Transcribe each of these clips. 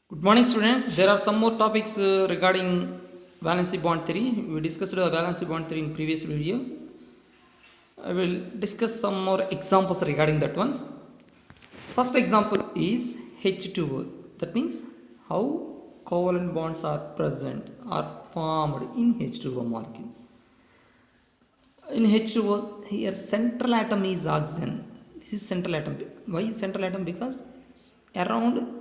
Good morning, students. There are some more topics regarding valency bond theory. We discussed valency bond theory in previous video. I will discuss some more examples regarding that one. First example is H2O. That means how covalent bonds are present or formed in H2O molecule. In H2O, here central atom is oxygen. This is central atom. Why central atom? Because around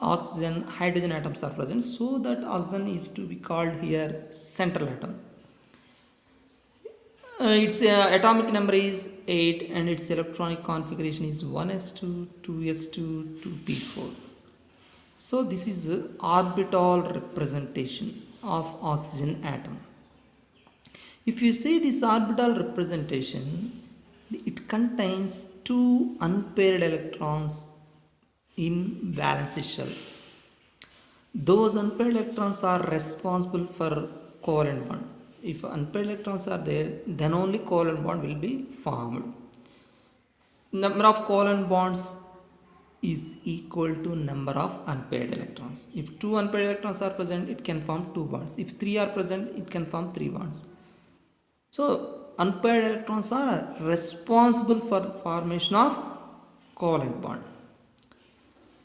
oxygen hydrogen atoms are present, so that oxygen is to be called here central atom. Its atomic number is 8 and its electronic configuration is 1s2 2s2 2p4. So this is orbital representation of oxygen atom. If you see this orbital representation, it contains two unpaired electrons in valence shell. Those unpaired electrons are responsible for covalent bond. If unpaired electrons are there, then only covalent bond will be formed. Number of covalent bonds is equal to number of unpaired electrons. If two unpaired electrons are present, it can form two bonds. If three are present, it can form three bonds. So unpaired electrons are responsible for the formation of covalent bond.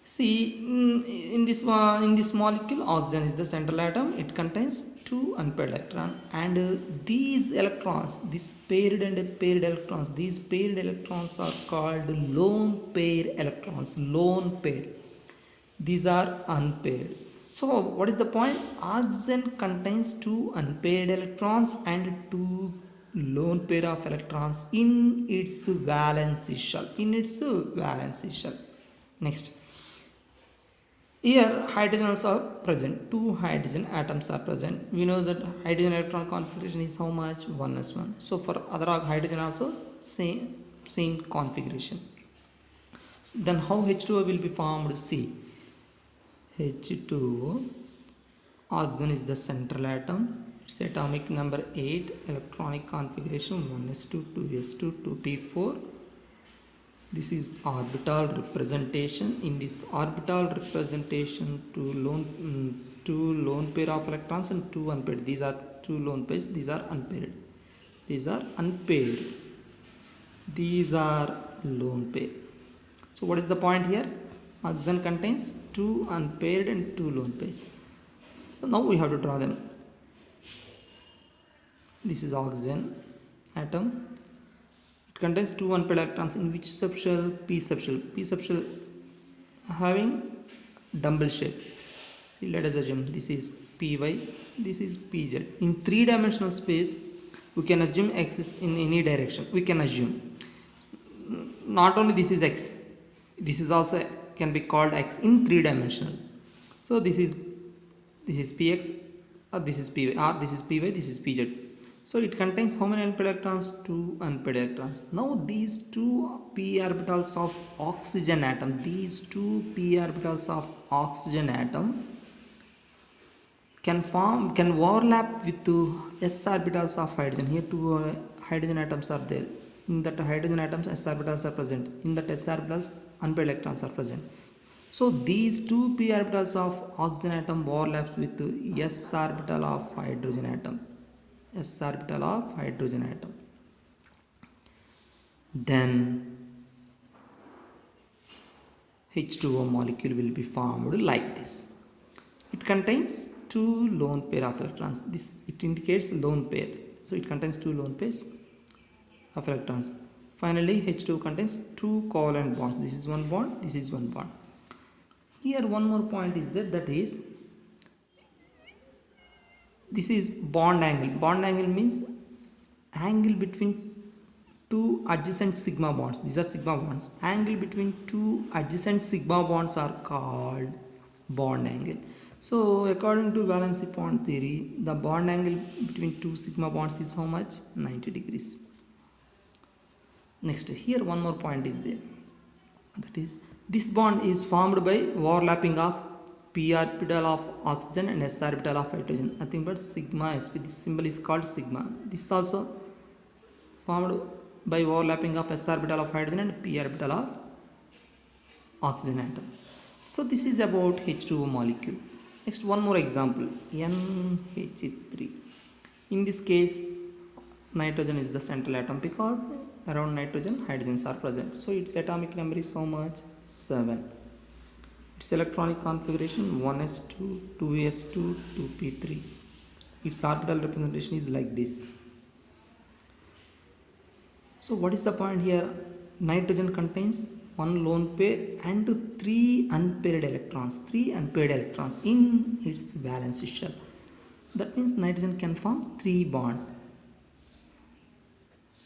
See, in this molecule, oxygen is the central atom. It contains two unpaired electrons, and these electrons, these paired electrons, these paired electrons are called lone pair electrons. Lone pair. These are unpaired. So, what is the point? Oxygen contains two unpaired electrons and two lone pair of electrons in its valence shell. Next. Here hydrogens are present, two hydrogen atoms are present. We know that hydrogen electron configuration is how much? 1s1. So for other hydrogen also same configuration. So then how H2O will be formed? See, H2O, oxygen is the central atom. Its atomic number 8, electronic configuration 1s2 2s2 2p4. This is orbital representation. In this orbital representation, two lone pair of electrons and two unpaired. These are two lone pairs. These are unpaired. These are unpaired. These are lone pair. So what is the point here? Oxygen contains two unpaired and two lone pairs. So now we have to draw them. This is oxygen atom. It contains two unpaired electrons in which subshell? P subshell. P subshell having dumbbell shape. See, let us assume this is Py, this is Pz. In three-dimensional space, we can assume x is in any direction. We can assume. Not only this is x, this is also can be called x in three-dimensional. So this is Px, or this is Py, or this is Py, this is Pz. So it contains how many unpaired electrons? Two unpaired electrons. Now these two p orbitals of oxygen atom, can overlap with two s orbitals of hydrogen. Here two hydrogen atoms are there. In that hydrogen atoms, s orbitals are present. In that s orbitals, unpaired electrons are present. So these two p orbitals of oxygen atom overlaps with s orbital of hydrogen atom. S orbital of hydrogen atom. Then H2O molecule will be formed like this. It contains two lone pair of electrons. This it indicates lone pair. So it contains two lone pairs of electrons. Finally, H2O contains two covalent bonds. This is one bond. This is one bond. Here one more point is there, that is, this is bond angle. Bond angle means angle between two adjacent sigma bonds. These are sigma bonds. Angle between two adjacent sigma bonds are called bond angle. So according to valency bond theory, the bond angle between two sigma bonds is how much? 90 degrees. Next, here one more point is there. That is, this bond is formed by overlapping of p orbital of oxygen and s orbital of hydrogen. Nothing but sigma sp. This symbol is called sigma. This is also formed by overlapping of s orbital of hydrogen and p orbital of oxygen atom. So this is about H2O molecule. Next, one more example, NH3. In this case, nitrogen is the central atom because around nitrogen hydrogens are present. So its atomic number is so much 7. Its electronic configuration 1s2, 2s2, 2p3. Its orbital representation is like this. So what is the point here? Nitrogen contains one lone pair and 3 unpaired electrons. 3 unpaired electrons in its valence shell. That means nitrogen can form 3 bonds.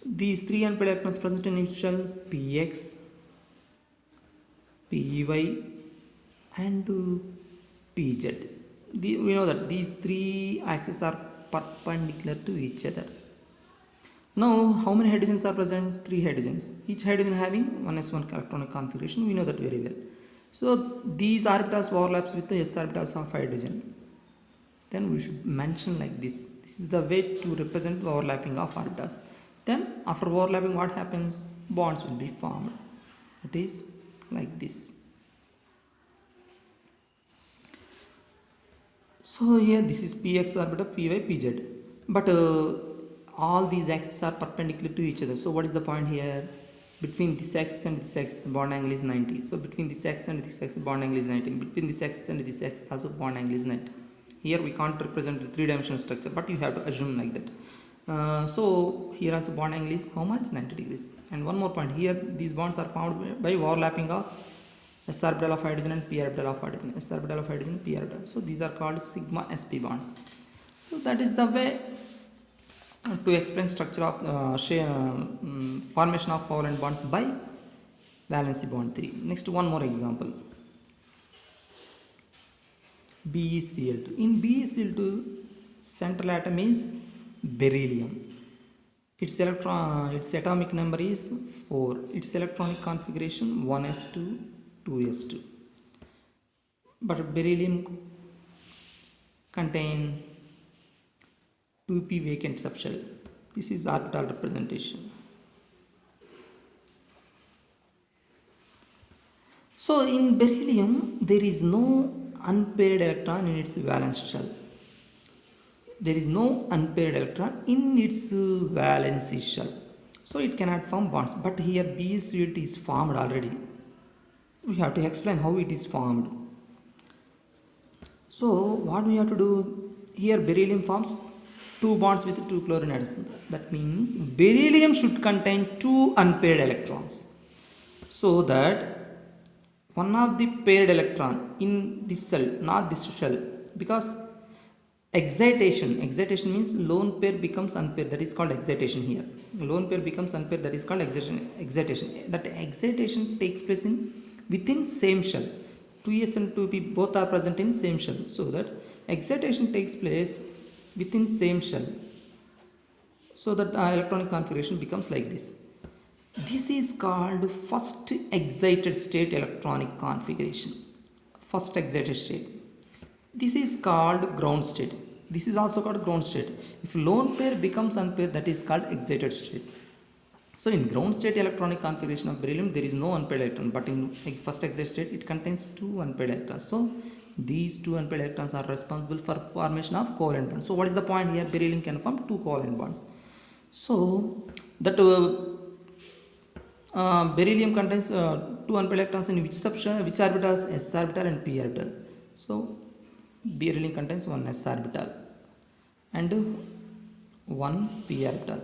These 3 unpaired electrons present in its shell, px, py and pz. We know that these 3 axes are perpendicular to each other. Now, how many hydrogens are present? 3 hydrogens. Each hydrogen having 1s1 electronic configuration. We know that very well. So, these orbitals overlaps with the s orbitals of hydrogen. Then we should mention like this. This is the way to represent the overlapping of orbitals. Then, after overlapping, what happens? Bonds will be formed. It is like this. So, here this is px orbital, py, pz. But all these axes are perpendicular to each other. So what is the point here? Between this axis and this axis, bond angle is 90. So between this axis and this axis, bond angle is 90. Between this axis and this axis also, bond angle is 90. Here we can't represent the 3-dimensional structure, but you have to assume like that. So here also bond angle is how much? 90 degrees. And one more point here, these bonds are formed by overlapping of s orbital of hydrogen and p orbital of hydrogen. S orbital of hydrogen, p orbital. So these are called sigma sp bonds. So that is the way to explain structure of formation of covalent bonds by valency bond theory. Next, one more example. BeCl2. In BeCl2, central atom is beryllium. Its atomic number is 4. Its electronic configuration 1s2, 2s2. But beryllium contain 2p vacant subshell. This is orbital representation. So in beryllium there is no unpaired electron in its valence shell. There is no unpaired electron in its valency shell. So it cannot form bonds. But here BeCl2 is formed already. We have to explain how it is formed. So what we have to do? Here beryllium forms 2 bonds with 2 chlorine atoms. That means beryllium should contain 2 unpaired electrons. So that one of the paired electron in this cell, not this shell, because excitation means lone pair becomes unpaired. That is called excitation here. Lone pair becomes unpaired. That is called excitation. That excitation takes place within same shell. 2s and 2p both are present in same shell. So that excitation takes place within same shell, so that the electronic configuration becomes like this. This is called first excited state electronic configuration. First excited state. This is called ground state. This is also called ground state. If lone pair becomes unpaired, that is called excited state. So in ground state electronic configuration of beryllium, there is no unpaired electron, but in first excited state, it contains 2 unpaired electrons. So these 2 unpaired electrons are responsible for formation of covalent bonds. So what is the point here? Beryllium can form 2 covalent bonds. So that beryllium contains 2 unpaired electrons in which subshell, which orbitals? S orbital and p orbital. So beryllium contains 1 s orbital and 1 p orbital.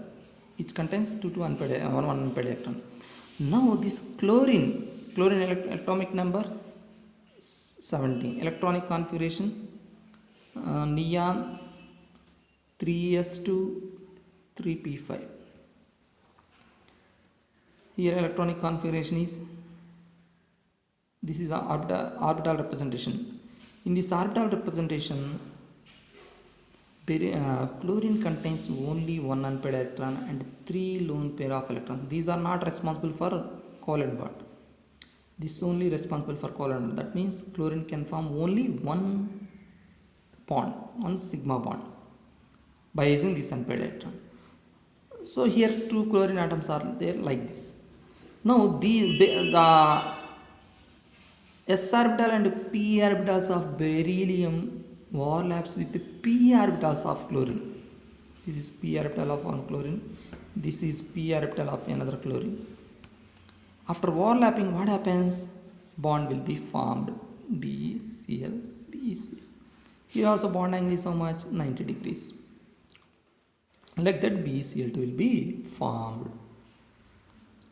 It contains 2 unpaired, 1 unpaired electron. Now this chlorine atomic number 17. Electronic configuration neon 3s2, 3p5. Here electronic configuration is, this is orbital representation. In this orbital representation, chlorine contains only 1 unpaired electron and 3 lone pair of electrons. These are not responsible for covalent bond. This is only responsible for covalent bond. That means chlorine can form only 1 bond, 1 sigma bond by using this unpaired electron. So here 2 chlorine atoms are there like this. Now the S orbital and p orbitals of beryllium overlaps with the p orbitals of chlorine. This is p orbital of one chlorine. This is p orbital of another chlorine. After overlapping, what happens? Bond will be formed. BCl, BCl. Here also bond angle is how much? 90 degrees. Like that, BCl2 will be formed.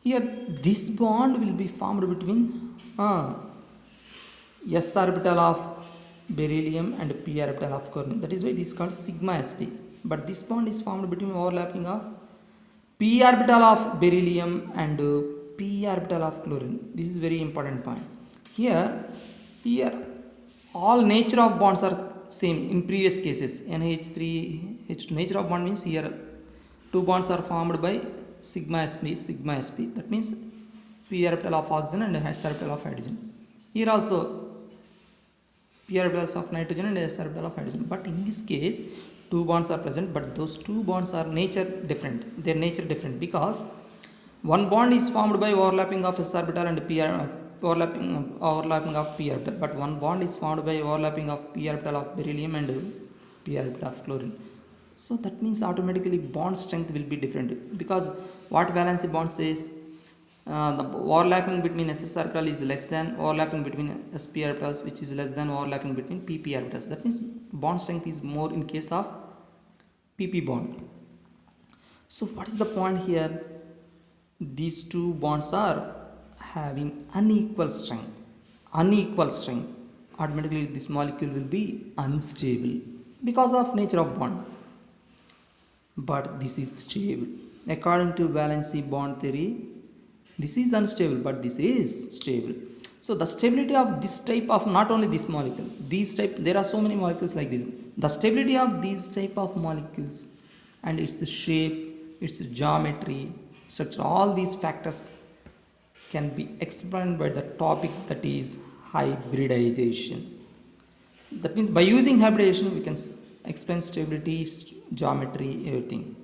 Here, this bond will be formed between s orbital of beryllium and p orbital of chlorine. That is why it is called sigma sp. But this bond is formed between overlapping of p orbital of beryllium and p orbital of chlorine. This is very important point. Here all nature of bonds are same in previous cases. NH3 H2 nature of bond means here two bonds are formed by sigma sp. That means p orbital of oxygen and s orbital of hydrogen. Here also p orbitals of nitrogen and s orbital of hydrogen. But in this case, two bonds are present, but those two bonds are nature different. Their nature different because one bond is formed by overlapping of s orbital and overlapping of p orbital, but one bond is formed by overlapping of p orbital of beryllium and p orbital of chlorine. So that means automatically bond strength will be different because what valency bond says, the overlapping between ss orbital is less than overlapping between sp orbitals, which is less than overlapping between pp orbitals. That means bond strength is more in case of pp bond. So what is the point here? These two bonds are having unequal strength. Automatically this molecule will be unstable because of nature of bond. But this is stable. According to valency bond theory, this is unstable, but this is stable. So the stability of this type of, not only this molecule, there are so many molecules like this. The stability of these type of molecules and its shape, its geometry, structure, all these factors can be explained by the topic that is hybridization. That means by using hybridization we can explain stability, geometry, everything.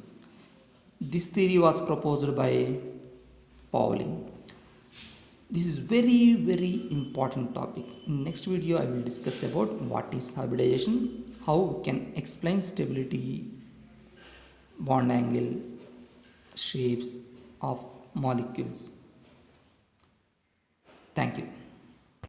This theory was proposed by Pauling. This is very important topic. In next video I will discuss about what is hybridization, how we can explain stability, bond angle, shapes of molecules. Thank you.